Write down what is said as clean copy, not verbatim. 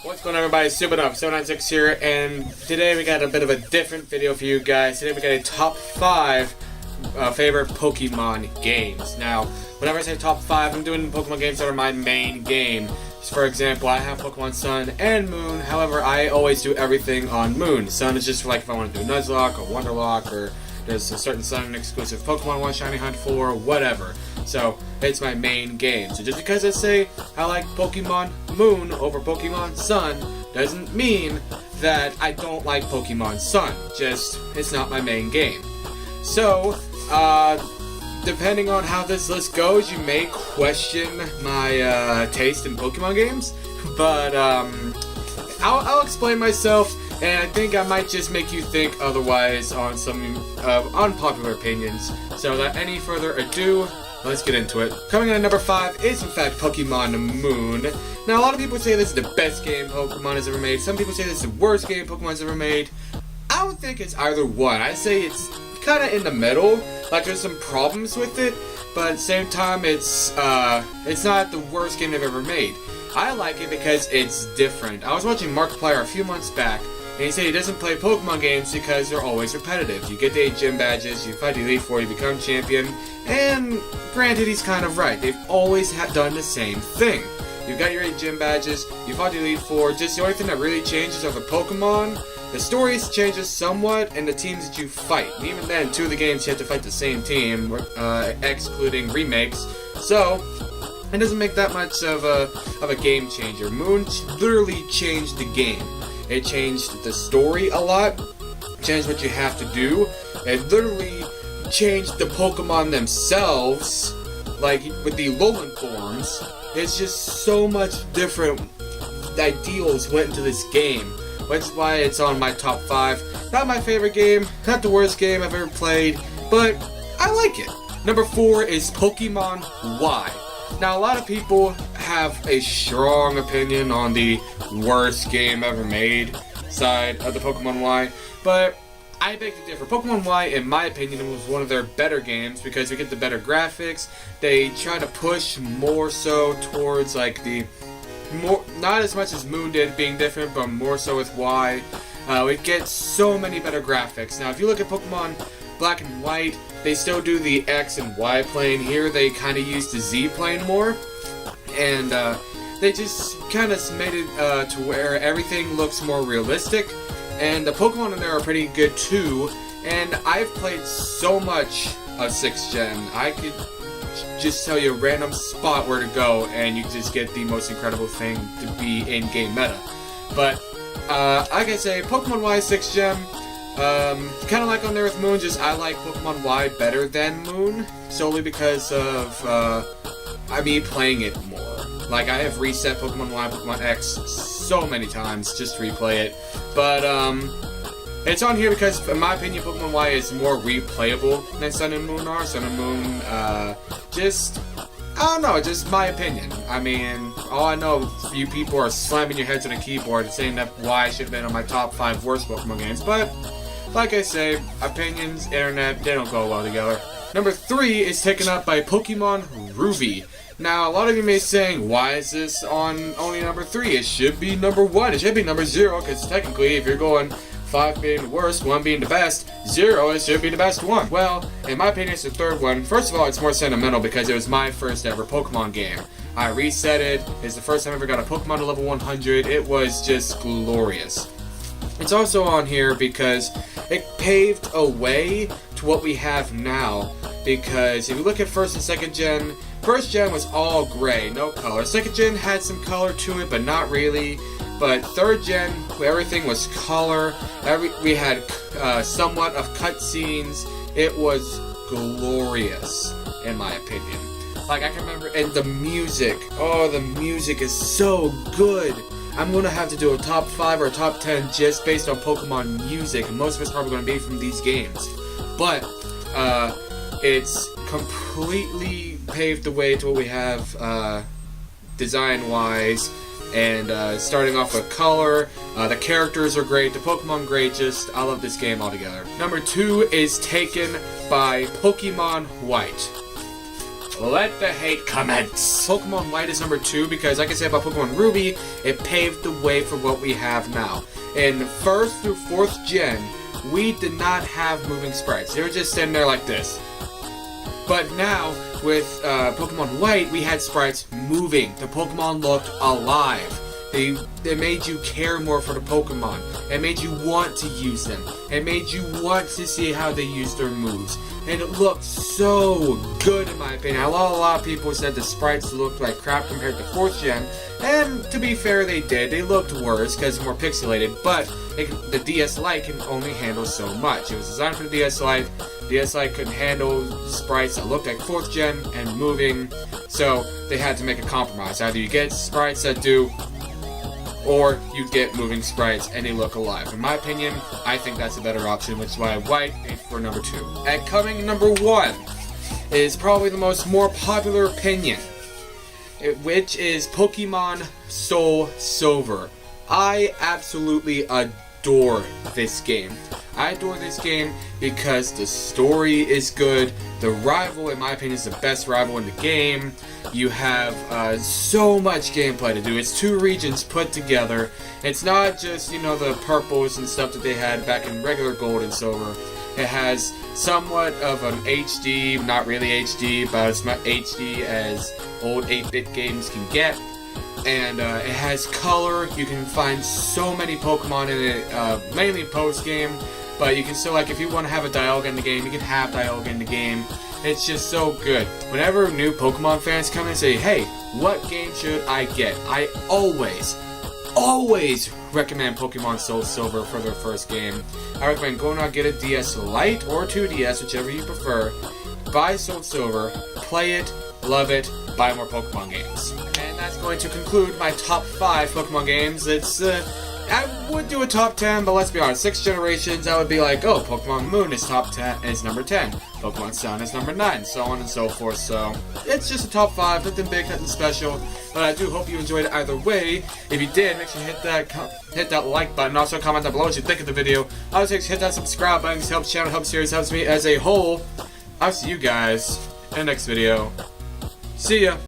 What's going on, everybody? Supernova796 here, and today we got a bit of a different video for you guys. Today we got a top 5 favorite Pokemon games. Now, whenever I say top 5, I'm doing Pokemon games that are my main game. For example, I have Pokemon Sun and Moon. However, I always do everything on Moon. Sun is just for like if I want to do Nuzlocke or Wonderlock, or there's a certain Sun exclusive Pokemon I want Shiny Hunt for, whatever. So, it's my main game. So just because I say I like Pokemon Moon over Pokemon Sun doesn't mean that I don't like Pokemon Sun. Just, it's not my main game. So, depending on how this list goes, you may question my taste in Pokemon games. But, I'll explain myself. And I think I might just make you think otherwise on some unpopular opinions. So without any further ado, let's get into it. Coming in at number 5 is in fact Pokemon Moon. Now a lot of people say this is the best game Pokemon has ever made. Some people say this is the worst game Pokemon has ever made. I don't think it's either one. I say it's kind of in the middle. Like there's some problems with it, but at the same time it's not the worst game they've ever made. I like it because it's different. I was watching Markiplier a few months back, and he said he doesn't play Pokemon games because they're always repetitive. You get the 8 gym badges, you fight the Elite Four, you become champion, and granted, he's kind of right. They've always done the same thing. You got your 8 gym badges, you fought the Elite Four, just the only thing that really changes are the Pokemon. The stories changes somewhat, and the teams that you fight. And even then, 2 of the games you have to fight the same team, excluding remakes. So, it doesn't make that much of a game changer. Moon literally changed the game. It changed the story a lot, changed what you have to do. It literally changed the Pokemon themselves, like with the Alolan forms. It's just so much different ideals went into this game, which is why it's on my top 5. Not my favorite game, not the worst game I've ever played, but I like it. Number 4 is Pokemon Y. Now, a lot of people have a strong opinion on the worst game ever made side of the Pokemon Y, but I beg to differ. Pokemon Y, in my opinion, was one of their better games because we get the better graphics. They try to push more so towards like not as much as Moon did being different, but more so with Y. We get so many better graphics. Now, if you look at Pokemon Black and White, they still do the X and Y plane. Here they kind of use the Z plane more, and they just kind of made it to where everything looks more realistic, and the Pokemon in there are pretty good too. And I've played so much of 6th Gen, I could just tell you a random spot where to go and you just get the most incredible thing to be in game meta. But like I say, Pokemon Y 6th Gen, kind of like on there with Moon, just I like Pokemon Y better than Moon, solely because of, me playing it more. Like, I have reset Pokemon Y, Pokemon X so many times just to replay it, but, it's on here because, in my opinion, Pokemon Y is more replayable than Sun and Moon are. Sun and Moon, I don't know, just my opinion. I mean, all I know, you people are slamming your heads on a keyboard and saying that Y should have been on my top 5 worst Pokemon games, but like I say, opinions, internet, they don't go well together. Number 3 is taken up by Pokemon Ruby. Now, a lot of you may be saying, why is this on only number 3? It should be number 1. It should be number 0, because technically, if you're going 5 being the worst, 1 being the best, 0, it should be the best one. Well, in my opinion, it's the 3rd one. First of all, it's more sentimental because it was my first ever Pokemon game. I reset it. It's the first time I ever got a Pokemon to level 100. It was just glorious. It's also on here because it paved a way to what we have now. Because if you look at 1st and 2nd Gen, 1st Gen was all gray, no color. 2nd Gen had some color to it, but not really. But 3rd Gen, everything was color. We had somewhat of cutscenes. It was glorious, in my opinion. Like, I can remember, and the music. Oh, the music is so good. I'm going to have to do a top 5 or a top 10 just based on Pokemon music. Most of it's probably going to be from these games. But, it's completely paved the way to what we have, design-wise. And starting off with color, the characters are great, the Pokemon great, just I love this game altogether. Number 2 is taken by Pokemon White. let the hate commence. Pokemon White is number 2 because, like I said about Pokemon Ruby, it paved the way for what we have now. In 1st through 4th gen, we did not have moving sprites. They were just sitting there like this. But now, with Pokemon White, we had sprites moving. The Pokemon looked alive. They made you care more for the Pokemon. It made you want to use them. It made you want to see how they use their moves. And it looked so good in my opinion. A lot of people said the sprites looked like crap compared to 4th gen. And to be fair, they did. They looked worse because more pixelated. But the DS Lite can only handle so much. It was designed for the DS Lite. DS Lite couldn't handle sprites that looked like 4th gen and moving. So they had to make a compromise. Either you get sprites that do, or you get moving sprites and they look alive. In my opinion, I think that's a better option, which is why White is for number 2. At coming number 1 is probably the more popular opinion, which is Pokemon Soul Silver. I absolutely adore this game. I adore this game because the story is good. The rival, in my opinion, is the best rival in the game. You have so much gameplay to do. It's 2 regions put together. It's not just, the purples and stuff that they had back in regular Gold and Silver. It has somewhat of an HD, not really HD, but as much HD as old 8-bit games can get. And it has color. You can find so many Pokemon in it, mainly post-game. But you can still, if you want to have a Dialga in the game, you can have Dialga in the game. It's just so good. Whenever new Pokemon fans come and say, hey, what game should I get? I always recommend Pokemon Soul Silver for their first game. I recommend going out and get a DS Lite or 2DS, whichever you prefer. Buy Soul Silver, play it, love it, buy more Pokemon games. And that's going to conclude my top 5 Pokemon games. I would do a top 10, but let's be honest, 6 generations, I would be like, oh, Pokemon Moon is number 10, Pokemon Sun is number 9, so on and so forth. So it's just a top 5, nothing big, nothing special, but I do hope you enjoyed it either way. If you did, make sure you hit that like button, also comment down below what you think of the video. Also hit that subscribe button, it helps the channel, helps series, helps me as a whole. I'll see you guys in the next video. See ya!